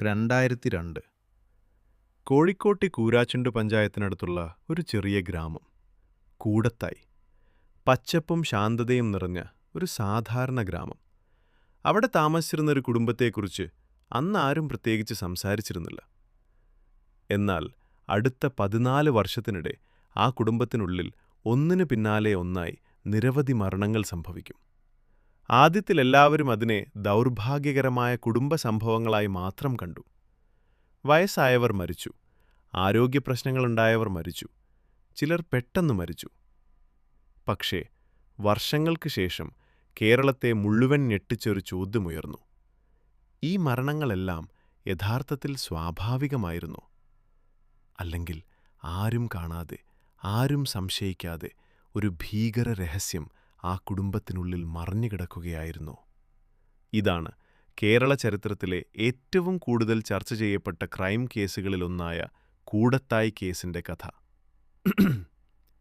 2002 കോഴിക്കോട്ട് കൂരാച്ചുണ്ട് പഞ്ചായത്തിനടുത്തുള്ള ഒരു ചെറിയ ഗ്രാമം കൂടത്തായി. പച്ചപ്പും ശാന്തതയും നിറഞ്ഞ ഒരു സാധാരണ ഗ്രാമം. അവിടെ താമസിച്ചിരുന്നൊരു കുടുംബത്തെക്കുറിച്ച് അന്ന് ആരും പ്രത്യേകിച്ച് സംസാരിച്ചിരുന്നില്ല. എന്നാൽ അടുത്ത 14 വർഷത്തിനിടെ ആ കുടുംബത്തിനുള്ളിൽ ഒന്നിനു പിന്നാലെ ഒന്നായി നിരവധി മരണങ്ങൾ സംഭവിക്കും. ആദ്യത്തിൽ എല്ലാവരും അതിനെ ദൗർഭാഗ്യകരമായ കുടുംബ സംഭവങ്ങളായി മാത്രം കണ്ടു. വയസ്സായവർ മരിച്ചു, ആരോഗ്യപ്രശ്നങ്ങളുണ്ടായവർ മരിച്ചു, ചിലർ പെട്ടെന്ന് മരിച്ചു. പക്ഷേ വർഷങ്ങൾക്ക് ശേഷം കേരളത്തെ മുഴുവൻ ഞെട്ടിച്ചൊരു ചോദ്യമുയർന്നു. ഈ മരണങ്ങളെല്ലാം യഥാർത്ഥത്തിൽ സ്വാഭാവികമായിരുന്നോ? അല്ലെങ്കിൽ ആരും കാണാതെ, ആരും സംശയിക്കാതെ ഒരു ഭീകര രഹസ്യം ആ കുടുംബത്തിനുള്ളിൽ മറഞ്ഞുകിടക്കുകയായിരുന്നോ? ഇതാണ് കേരള ചരിത്രത്തിലെ ഏറ്റവും കൂടുതൽ ചർച്ച ചെയ്യപ്പെട്ട ക്രൈം കേസുകളിലൊന്നായ കൂടത്തായി കേസിന്റെ കഥ.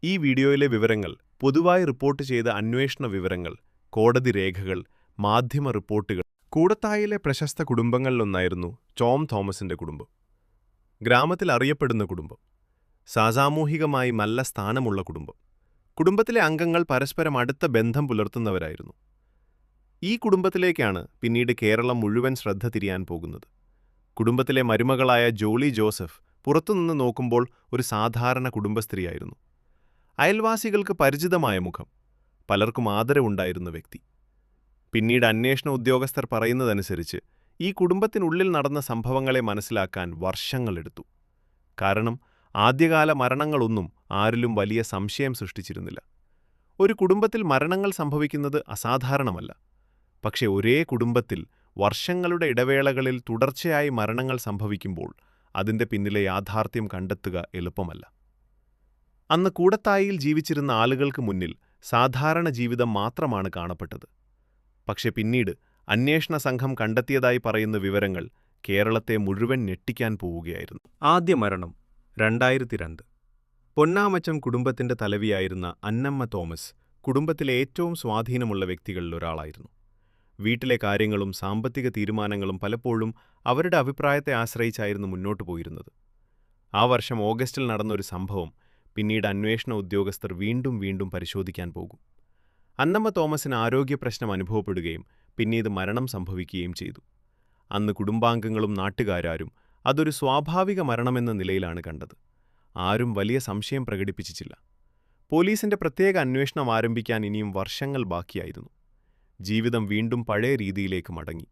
ഈ വീഡിയോയിലെ വിവരങ്ങൾ പൊതുവായി റിപ്പോർട്ട് ചെയ്ത അന്വേഷണ വിവരങ്ങൾ, കോടതി രേഖകൾ, മാധ്യമ റിപ്പോർട്ടുകൾ. കൂടത്തായിലെ പ്രശസ്ത കുടുംബങ്ങളിലൊന്നായിരുന്നു ടോം തോമസിന്റെ കുടുംബം. ഗ്രാമത്തിൽ അറിയപ്പെടുന്ന കുടുംബം, സാമൂഹികമായി നല്ല സ്ഥാനമുള്ള കുടുംബം. കുടുംബത്തിലെ അംഗങ്ങൾ പരസ്പരം അടുത്ത ബന്ധം പുലർത്തുന്നവരായിരുന്നു. ഈ കുടുംബത്തിലേക്കാണ് പിന്നീട് കേരളം മുഴുവൻ ശ്രദ്ധ തിരിയാൻ പോകുന്നത്. കുടുംബത്തിലെ മരുമകളായ ജോളി ജോസഫ് പുറത്തുനിന്ന് നോക്കുമ്പോൾ ഒരു സാധാരണ കുടുംബസ്ത്രീയായിരുന്നു. അയൽവാസികൾക്ക് പരിചിതമായ മുഖം, പലർക്കും ആദരവുണ്ടായിരുന്ന വ്യക്തി. പിന്നീട് അന്വേഷണ ഉദ്യോഗസ്ഥർ പറയുന്നതനുസരിച്ച് ഈ കുടുംബത്തിനുള്ളിൽ നടന്ന സംഭവങ്ങളെ മനസ്സിലാക്കാൻ വർഷങ്ങളെടുത്തു. കാരണം ആദ്യകാല മരണങ്ങളൊന്നും ആരിലും വലിയ സംശയം സൃഷ്ടിച്ചിരുന്നില്ല. ഒരു കുടുംബത്തിൽ മരണങ്ങൾ സംഭവിക്കുന്നത് അസാധാരണമല്ല. പക്ഷെ ഒരേ കുടുംബത്തിൽ വർഷങ്ങളുടെ ഇടവേളകളിൽ തുടർച്ചയായി മരണങ്ങൾ സംഭവിക്കുമ്പോൾ അതിൻ്റെ പിന്നിലെ യാഥാർത്ഥ്യം കണ്ടെത്തുക എളുപ്പമല്ല. അന്ന് കൂടത്തായിയിൽ ജീവിച്ചിരുന്ന ആളുകൾക്ക് മുന്നിൽ സാധാരണ ജീവിതം മാത്രമാണ് കാണപ്പെട്ടത്. പക്ഷെ പിന്നീട് അന്വേഷണ സംഘം കണ്ടെത്തിയതായി പറയുന്ന വിവരങ്ങൾ കേരളത്തെ മുഴുവൻ ഞെട്ടിക്കാൻ പോവുകയായിരുന്നു. ആദ്യ മരണം 2002. പൊന്നാമച്ചം കുടുംബത്തിന്റെ തലവിയായിരുന്ന അന്നമ്മ തോമസ് കുടുംബത്തിലെ ഏറ്റവും സ്വാധീനമുള്ള വ്യക്തികളിലൊരാളായിരുന്നു. വീട്ടിലെ കാര്യങ്ങളും സാമ്പത്തിക തീരുമാനങ്ങളും പലപ്പോഴും അവരുടെ അഭിപ്രായത്തെ ആശ്രയിച്ചായിരുന്നു മുന്നോട്ടു പോയിരുന്നത്. ആ വർഷം ഓഗസ്റ്റിൽ നടന്നൊരു സംഭവം പിന്നീട് അന്വേഷണ ഉദ്യോഗസ്ഥർ വീണ്ടും പരിശോധിക്കാൻ പോകും. അന്നമ്മ തോമസിന് ആരോഗ്യപ്രശ്നം അനുഭവപ്പെടുകയും പിന്നീട് മരണം സംഭവിക്കുകയും ചെയ്തു. അന്ന് കുടുംബാംഗങ്ങളും നാട്ടുകാരും അതൊരു സ്വാഭാവിക മരണമെന്ന നിലയിലാണ് കണ്ടത്. ആരും വലിയ സംശയം പ്രകടിപ്പിച്ചില്ല. പോലീസിന്റെ പ്രത്യേക അന്വേഷണം ആരംഭിക്കാൻ ഇനിയും വർഷങ്ങൾ ബാക്കിയായിരുന്നു. ജീവിതം വീണ്ടും പഴയ രീതിയിലേക്ക് മടങ്ങി.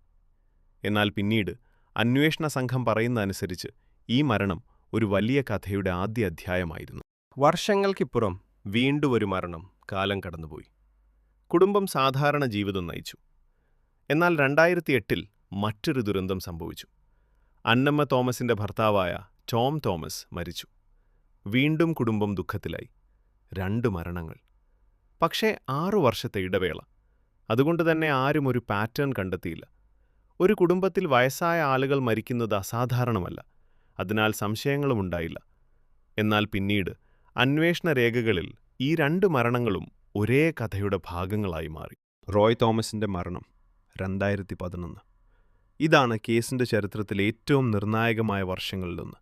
എന്നാൽ പിന്നീട് അന്വേഷണ സംഘം പറയുന്നതനുസരിച്ച് ഈ മരണം ഒരു വലിയ കഥയുടെ ആദ്യ അധ്യായമായിരുന്നു. വർഷങ്ങൾക്കിപ്പുറം വീണ്ടും ഒരു മരണം. കാലം കടന്നുപോയി. കുടുംബം സാധാരണ ജീവിതം നയിച്ചു. എന്നാൽ 2008 മറ്റൊരു ദുരന്തം സംഭവിച്ചു. അന്നമ്മ തോമസിന്റെ ഭർത്താവായ ടോം തോമസ് മരിച്ചു. വീണ്ടും കുടുംബം ദുഃഖത്തിലായി. 2 മരണങ്ങൾ. പക്ഷേ 6 വർഷത്തെ ഇടവേള. അതുകൊണ്ടുതന്നെ ആരും ഒരു പാറ്റേൺ കണ്ടെത്തിയില്ല. ഒരു കുടുംബത്തിൽ വയസ്സായ ആളുകൾ മരിക്കുന്നത് അസാധാരണമല്ല. അതിനാൽ സംശയങ്ങളുമുണ്ടായില്ല. എന്നാൽ പിന്നീട് അന്വേഷണ രേഖകളിൽ ഈ 2 മരണങ്ങളും ഒരേ കഥയുടെ ഭാഗങ്ങളായി മാറി. റോയ് തോമസിന്റെ മരണം 2011. ഇതാണ് കേസിന്റെ ചരിത്രത്തിലെ ഏറ്റവും നിർണായകമായ വർഷങ്ങളിലൊന്ന്.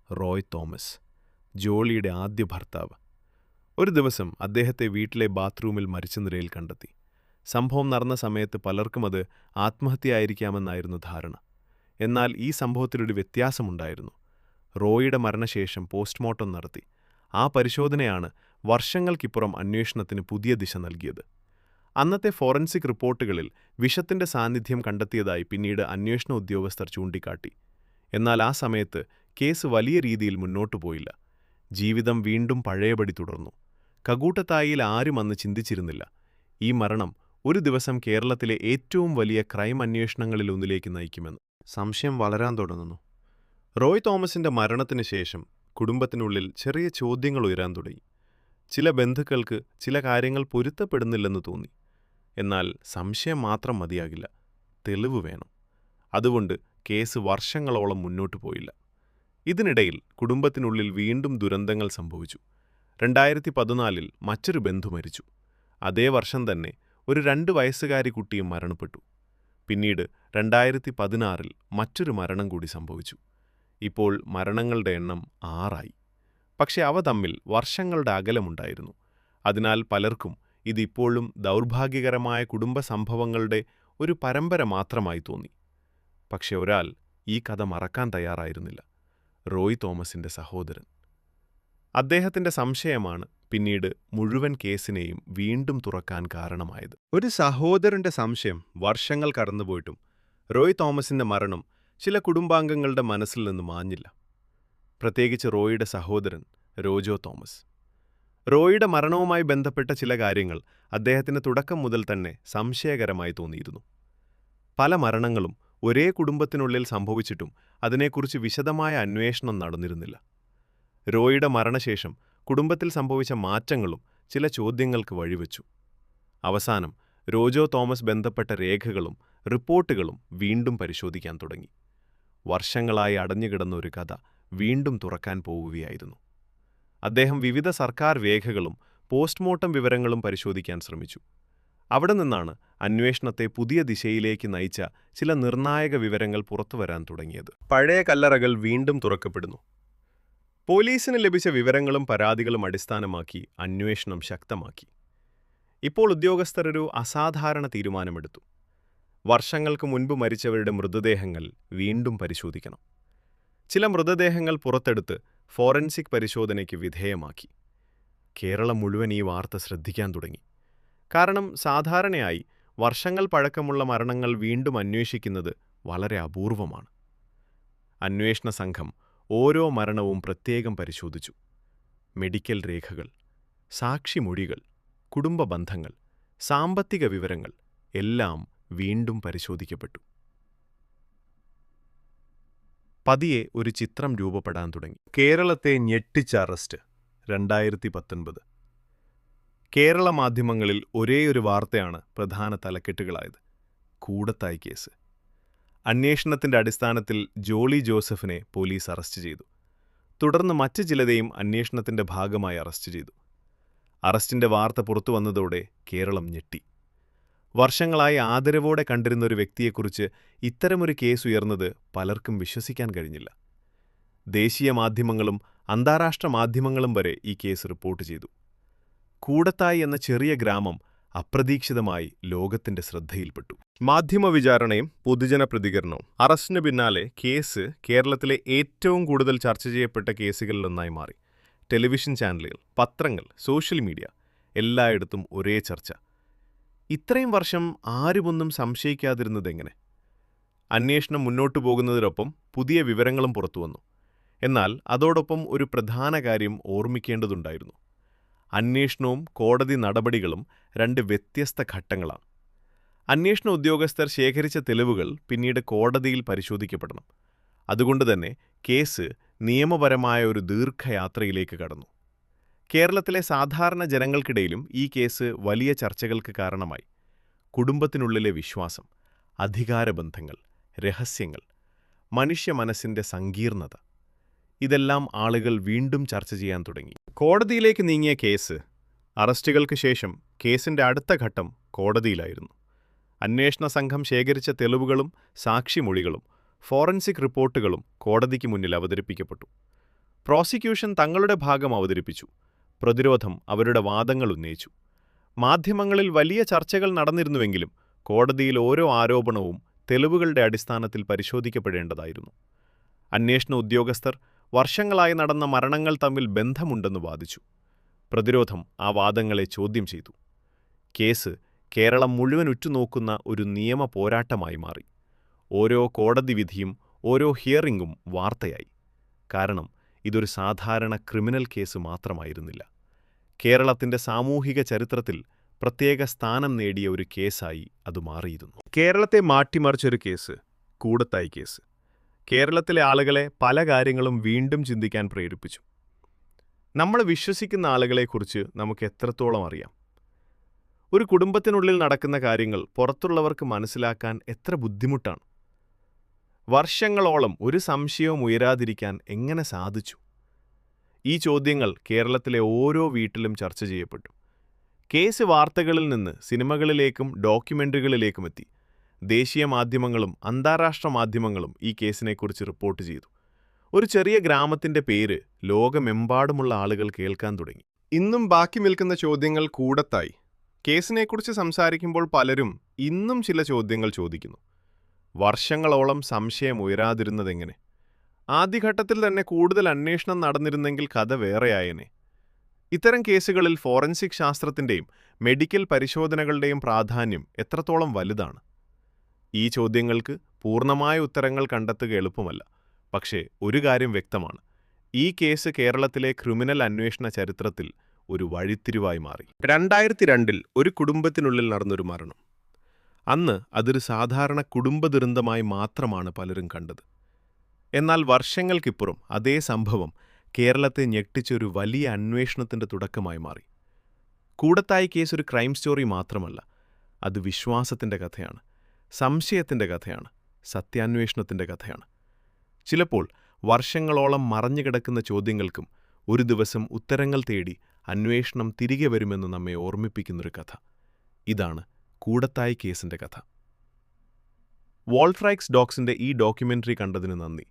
റോയ് തോമസ്, ജോളിയുടെ ആദ്യ ഭർത്താവ്. ഒരു ദിവസം അദ്ദേഹത്തെ വീട്ടിലെ ബാത്റൂമിൽ മരിച്ച നിലയിൽ കണ്ടെത്തി. സംഭവം നടന്ന സമയത്ത് പലർക്കും അത് ആത്മഹത്യയായിരിക്കാമെന്നായിരുന്നു ധാരണ. എന്നാൽ ഈ സംഭവത്തിലൊരു വ്യത്യാസമുണ്ടായിരുന്നു. റോയിയുടെ മരണശേഷം പോസ്റ്റ്മോർട്ടം നടത്തി. ആ പരിശോധനയാണ് വർഷങ്ങൾക്കിപ്പുറം അന്വേഷണത്തിന് പുതിയ ദിശ നൽകിയത്. അന്നത്തെ ഫോറൻസിക് റിപ്പോർട്ടുകളിൽ വിഷത്തിന്റെ സാന്നിധ്യം കണ്ടെത്തിയതായി പിന്നീട് അന്വേഷണ ഉദ്യോഗസ്ഥർ ചൂണ്ടിക്കാട്ടി. എന്നാൽ ആ സമയത്ത് കേസ് വലിയ രീതിയിൽ മുന്നോട്ടു പോയില്ല. ജീവിതം വീണ്ടും പഴയപടി തുടർന്നു. കൂടത്തായിയിൽ ആരും അന്ന് ചിന്തിച്ചിരുന്നില്ല ഈ മരണം ഒരു ദിവസം കേരളത്തിലെ ഏറ്റവും വലിയ ക്രൈം അന്വേഷണങ്ങളിലൊന്നിലേക്ക് നയിക്കുമെന്ന്. സംശയം വളരാൻ തുടങ്ങുന്നു. റോയ് തോമസിന്റെ മരണത്തിന് ശേഷം കുടുംബത്തിനുള്ളിൽ ചെറിയ ചോദ്യങ്ങൾ ഉയരാൻ തുടങ്ങി. ചില ബന്ധുക്കൾക്ക് ചില കാര്യങ്ങൾ പൊരുത്തപ്പെടുന്നില്ലെന്ന് തോന്നി. എന്നാൽ സംശയം മാത്രം മതിയാകില്ല, തെളിവ് വേണം. അതുകൊണ്ട് കേസ് വർഷങ്ങളോളം മുന്നോട്ടു പോയില്ല. ഇതിനിടയിൽ കുടുംബത്തിനുള്ളിൽ വീണ്ടും ദുരന്തങ്ങൾ സംഭവിച്ചു. 2014 മറ്റൊരു ബന്ധു മരിച്ചു. അതേ വർഷം തന്നെ ഒരു 2 വയസ്സുകാരി കുട്ടിയും മരണപ്പെട്ടു. പിന്നീട് 2016-ൽ മറ്റൊരു മരണം കൂടി സംഭവിച്ചു. ഇപ്പോൾ മരണങ്ങളുടെ എണ്ണം 6 പക്ഷെ അവ തമ്മിൽ വർഷങ്ങളുടെ അകലമുണ്ടായിരുന്നു. അതിനാൽ പലർക്കും ഇതിപ്പോഴും ദൗർഭാഗ്യകരമായ കുടുംബ സംഭവങ്ങളുടെ ഒരു പരമ്പര മാത്രമായി തോന്നി. പക്ഷെ ഒരാൾ ഈ കഥ മറക്കാൻ തയ്യാറായിരുന്നില്ല: റോയ് തോമസിന്റെ സഹോദരൻ. അദ്ദേഹത്തിന്റെ സംശയമാണ് പിന്നീട് മുഴുവൻ കേസിനെയും വീണ്ടും തുറക്കാൻ കാരണമായത്. ഒരു സഹോദരന്റെ സംശയം വർഷങ്ങൾ കടന്നുപോയിട്ടും റോയ് തോമസിന്റെ മരണം ചില കുടുംബാംഗങ്ങളുടെ മനസ്സിൽ നിന്ന് മാഞ്ഞില്ല. പ്രത്യേകിച്ച് റോയിയുടെ സഹോദരൻ റോജോ തോമസ്. റോയിയുടെ മരണവുമായി ബന്ധപ്പെട്ട ചില കാര്യങ്ങൾ അദ്ദേഹത്തിന് തുടക്കം മുതൽ തന്നെ സംശയകരമായി തോന്നിയിരുന്നു. പല മരണങ്ങളും ഒരേ കുടുംബത്തിനുള്ളിൽ സംഭവിച്ചിട്ടും അതിനെക്കുറിച്ച് വിശദമായ അന്വേഷണം നടന്നിരുന്നില്ല. റോയിയുടെ മരണശേഷം കുടുംബത്തിൽ സംഭവിച്ച മാറ്റങ്ങളും ചില ചോദ്യങ്ങൾക്ക് വഴിവെച്ചു. അവസാനം റോജോ തോമസ് ബന്ധപ്പെട്ട രേഖകളും റിപ്പോർട്ടുകളും വീണ്ടും പരിശോധിക്കാൻ തുടങ്ങി. വർഷങ്ങളായി അടഞ്ഞുകിടന്ന ഒരു കഥ വീണ്ടും തുറക്കാൻ പോവുകയായിരുന്നു. അദ്ദേഹം വിവിധ സർക്കാർ രേഖകളും പോസ്റ്റ്മോർട്ടം വിവരങ്ങളും പരിശോധിക്കാൻ ശ്രമിച്ചു. അവിടെ നിന്നാണ് അന്വേഷണത്തെ പുതിയ ദിശയിലേക്ക് നയിച്ച ചില നിർണായക വിവരങ്ങൾ പുറത്തുവരാൻ തുടങ്ങിയത്. പഴയ കല്ലറകൾ വീണ്ടും തുറക്കപ്പെടുന്നു. പോലീസിന് ലഭിച്ച വിവരങ്ങളും പരാതികളും അടിസ്ഥാനമാക്കി അന്വേഷണം ശക്തമാക്കി. ഇപ്പോൾ ഉദ്യോഗസ്ഥർ ഒരു അസാധാരണ തീരുമാനമെടുത്തു: വർഷങ്ങൾക്ക് മുൻപ് മരിച്ചവരുടെ മൃതദേഹങ്ങൾ വീണ്ടും പരിശോധിക്കണം. ചില മൃതദേഹങ്ങൾ പുറത്തെടുത്ത് ഫോറൻസിക് പരിശോധനയ്ക്ക് വിധേയമാക്കി. കേരളം മുഴുവൻ ഈ വാർത്ത ശ്രദ്ധിക്കാൻ തുടങ്ങി. കാരണം സാധാരണയായി വർഷങ്ങൾ പഴക്കമുള്ള മരണങ്ങൾ വീണ്ടും അന്വേഷിക്കുന്നത് വളരെ അപൂർവമാണ്. അന്വേഷണ സംഘം ഓരോ മരണവും പ്രത്യേകം പരിശോധിച്ചു. മെഡിക്കൽ രേഖകൾ, സാക്ഷിമൊഴികൾ, കുടുംബ ബന്ധങ്ങൾ, സാമ്പത്തിക വിവരങ്ങൾ എല്ലാം വീണ്ടും പരിശോധിക്കപ്പെട്ടു. പതിയെ ഒരു ചിത്രം രൂപപ്പെടാൻ തുടങ്ങി. കേരളത്തെ ഞെട്ടിച്ച അറസ്റ്റ് 2019. കേരള മാധ്യമങ്ങളിൽ ഒരേയൊരു വാർത്തയാണ് പ്രധാന തലക്കെട്ടുകളായത്: കൂടത്തായി കേസ്. അന്വേഷണത്തിന്റെ അടിസ്ഥാനത്തിൽ ജോളി ജോസഫിനെ പോലീസ് അറസ്റ്റ് ചെയ്തു. തുടർന്ന് മറ്റ് ചിലരെയും അന്വേഷണത്തിന്റെ ഭാഗമായി അറസ്റ്റ് ചെയ്തു. അറസ്റ്റിന്റെ വാർത്ത പുറത്തുവന്നതോടെ കേരളം ഞെട്ടി. വർഷങ്ങളായി ആദരവോടെ കണ്ടിരുന്ന ഒരു വ്യക്തിയെക്കുറിച്ച് ഇത്തരമൊരു കേസ് ഉയർന്നത് പലർക്കും വിശ്വസിക്കാൻ കഴിഞ്ഞില്ല. ദേശീയ മാധ്യമങ്ങളും അന്താരാഷ്ട്ര മാധ്യമങ്ങളും വരെ ഈ കേസ് റിപ്പോർട്ട് ചെയ്തു. കൂടത്തായി എന്ന ചെറിയ ഗ്രാമം അപ്രതീക്ഷിതമായി ലോകത്തിന്റെ ശ്രദ്ധയിൽപ്പെട്ടു. മാധ്യമ വിചാരണയും പൊതുജന പ്രതികരണവും. അറസ്റ്റിന് പിന്നാലെ കേസ് കേരളത്തിലെ ഏറ്റവും കൂടുതൽ ചർച്ച ചെയ്യപ്പെട്ട കേസുകളിലൊന്നായി മാറി. ടെലിവിഷൻ ചാനലുകൾ, പത്രങ്ങൾ, സോഷ്യൽ മീഡിയ എല്ലായിടത്തും ഒരേ ചർച്ച. ഇത്രയും വർഷം ആരുമൊന്നും സംശയിക്കാതിരുന്നതെങ്ങനെ? അന്വേഷണം മുന്നോട്ടു പോകുന്നതിനൊപ്പം പുതിയ വിവരങ്ങളും പുറത്തുവന്നു. എന്നാൽ അതോടൊപ്പം ഒരു പ്രധാന കാര്യം ഓർമ്മിക്കേണ്ടതുണ്ടായിരുന്നു: അന്വേഷണവും കോടതി നടപടികളും 2 വ്യത്യസ്ത ഘട്ടങ്ങളാണ്. അന്വേഷണ ഉദ്യോഗസ്ഥർ ശേഖരിച്ച തെളിവുകൾ പിന്നീട് കോടതിയിൽ പരിശോധിക്കപ്പെടണം. അതുകൊണ്ടുതന്നെ കേസ് നിയമപരമായ ഒരു ദീർഘയാത്രയിലേക്ക് കടന്നു. കേരളത്തിലെ സാധാരണ ജനങ്ങൾക്കിടയിലും ഈ കേസ് വലിയ ചർച്ചകൾക്ക് കാരണമായി. കുടുംബത്തിനുള്ളിലെ വിശ്വാസം, അധികാരബന്ധങ്ങൾ, രഹസ്യങ്ങൾ, മനുഷ്യ മനസ്സിന്റെ സങ്കീർണത, ഇതെല്ലാം ആളുകൾ വീണ്ടും ചർച്ച ചെയ്യാൻ തുടങ്ങി. കോടതിയിലേക്ക് നീങ്ങിയ കേസ്. അറസ്റ്റുകൾക്ക് ശേഷം കേസിന്റെ അടുത്ത ഘട്ടം കോടതിയിലായിരുന്നു. അന്വേഷണ സംഘം ശേഖരിച്ച തെളിവുകളും സാക്ഷിമൊഴികളും ഫോറൻസിക് റിപ്പോർട്ടുകളും കോടതിക്ക് മുന്നിൽ അവതരിപ്പിക്കപ്പെട്ടു. പ്രോസിക്യൂഷൻ തങ്ങളുടെ ഭാഗം അവതരിപ്പിച്ചു. പ്രതിരോധം അവരുടെ വാദങ്ങൾ ഉന്നയിച്ചു. മാധ്യമങ്ങളിൽ വലിയ ചർച്ചകൾ നടന്നിരുന്നുവെങ്കിലും കോടതിയിൽ ഓരോ ആരോപണവും തെളിവുകളുടെ അടിസ്ഥാനത്തിൽ പരിശോധിക്കപ്പെടേണ്ടതായിരുന്നു. അന്വേഷണ ഉദ്യോഗസ്ഥർ വർഷങ്ങളായി നടന്ന മരണങ്ങൾ തമ്മിൽ ബന്ധമുണ്ടെന്ന് വാദിച്ചു. പ്രതിരോധം ആ വാദങ്ങളെ ചോദ്യം ചെയ്തു. കേസ് കേരളം മുഴുവൻ ഉറ്റുനോക്കുന്ന ഒരു നിയമ പോരാട്ടമായി മാറി. ഓരോ കോടതി വിധിയും ഓരോ ഹിയറിംഗും വാർത്തയായി. കാരണം ഇതൊരു സാധാരണ ക്രിമിനൽ കേസ് മാത്രമായിരുന്നില്ല. കേരളത്തിന്റെ സാമൂഹിക ചരിത്രത്തിൽ പ്രത്യേക സ്ഥാനം നേടിയ ഒരു കേസായി അത് മാറിയിരുന്നു. കേരളത്തെ മാറ്റിമറിച്ചൊരു കേസ്: കൂടത്തായി കേസ്. കേരളത്തിലെ ആളുകളെ പല കാര്യങ്ങളും വീണ്ടും ചിന്തിക്കാൻ പ്രേരിപ്പിച്ചു. നമ്മൾ വിശ്വസിക്കുന്ന ആളുകളെക്കുറിച്ച് നമുക്ക് എത്രത്തോളം അറിയാം? ഒരു കുടുംബത്തിനുള്ളിൽ നടക്കുന്ന കാര്യങ്ങൾ പുറത്തുള്ളവർക്ക് മനസ്സിലാക്കാൻ എത്ര ബുദ്ധിമുട്ടാണ്? വർഷങ്ങളോളം ഒരു സംശയവും ഉയരാതിരിക്കാൻ എങ്ങനെ സാധിച്ചു? ഈ ചോദ്യങ്ങൾ കേരളത്തിലെ ഓരോ വീട്ടിലും ചർച്ച ചെയ്യപ്പെട്ടു. കേസ് വാർത്തകളിൽ നിന്ന് സിനിമകളിലേക്കും ഡോക്യുമെൻ്ററികളിലേക്കും എത്തി. ദേശീയ മാധ്യമങ്ങളും അന്താരാഷ്ട്ര മാധ്യമങ്ങളും ഈ കേസിനെക്കുറിച്ച് റിപ്പോർട്ട് ചെയ്തു. ഒരു ചെറിയ ഗ്രാമത്തിന്റെ പേര് ലോകമെമ്പാടുമുള്ള ആളുകൾ കേൾക്കാൻ തുടങ്ങി. ഇന്നും ബാക്കി നിൽക്കുന്ന ചോദ്യങ്ങൾ കൂടത്തായി. കേസിനെക്കുറിച്ച് സംസാരിക്കുമ്പോൾ പലരും ഇന്നും ചില ചോദ്യങ്ങൾ ചോദിക്കുന്നു. വർഷങ്ങളോളം സംശയം ഉയരാതിരുന്നതെങ്ങനെ? ആദ്യഘട്ടത്തിൽ തന്നെ കൂടുതൽ അന്വേഷണം നടന്നിരുന്നെങ്കിൽ കഥ വേറെയായേനെ. ഇത്തരം കേസുകളിൽ ഫോറൻസിക് ശാസ്ത്രത്തിന്റെയും മെഡിക്കൽ പരിശോധനകളുടെയും പ്രാധാന്യം എത്രത്തോളം വലുതാണ്? ഈ ചോദ്യങ്ങൾക്ക് പൂർണ്ണമായ ഉത്തരങ്ങൾ കണ്ടെത്തുക എളുപ്പമല്ല. പക്ഷേ ഒരു കാര്യം വ്യക്തമാണ്, ഈ കേസ് കേരളത്തിലെ ക്രിമിനൽ അന്വേഷണ ചരിത്രത്തിൽ ഒരു വഴിത്തിരിവായി മാറി. 2002 ഒരു കുടുംബത്തിനുള്ളിൽ നടന്നൊരു മരണം. അന്ന് അതൊരു സാധാരണ കുടുംബ ദുരന്തമായി മാത്രമാണ് പലരും കണ്ടത്. എന്നാൽ വർഷങ്ങൾക്കിപ്പുറം അതേ സംഭവം കേരളത്തെ ഞെട്ടിച്ചൊരു വലിയ അന്വേഷണത്തിന്റെ തുടക്കമായി മാറി. കൂടത്തായി കേസ് ഒരു ക്രൈം സ്റ്റോറി മാത്രമല്ല, അത് വിശ്വാസത്തിന്റെ കഥയാണ്, സംശയത്തിന്റെ കഥയാണ്, സത്യാന്വേഷണത്തിന്റെ കഥയാണ്. ചിലപ്പോൾ വർഷങ്ങളോളം മറഞ്ഞുകിടക്കുന്ന ചോദ്യങ്ങൾക്കും ഒരു ദിവസം ഉത്തരങ്ങൾ തേടി അന്വേഷണം തിരികെ വരുമെന്ന് നമ്മെ ഓർമ്മിപ്പിക്കുന്നൊരു കഥ. ഇതാണ് കൂടത്തായി കേസിന്റെ കഥ. വോൾഫ്രൈക്സ് ഡോക്സിന്റെ ഈ ഡോക്യുമെന്ററി കണ്ടതിന് നന്ദി.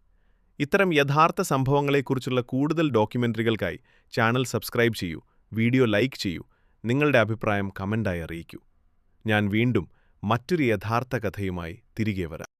ഇത്തരം യഥാർത്ഥ സംഭവങ്ങളെക്കുറിച്ചുള്ള കൂടുതൽ ഡോക്യുമെന്ററികൾക്കായി ചാനൽ സബ്സ്ക്രൈബ് ചെയ്യൂ, വീഡിയോ ലൈക്ക് ചെയ്യൂ, നിങ്ങളുടെ അഭിപ്രായം കമന്റായി അറിയിക്കൂ. ഞാൻ വീണ്ടും മറ്റൊരു യഥാർത്ഥ കഥയുമായി തിരികെ വരാം.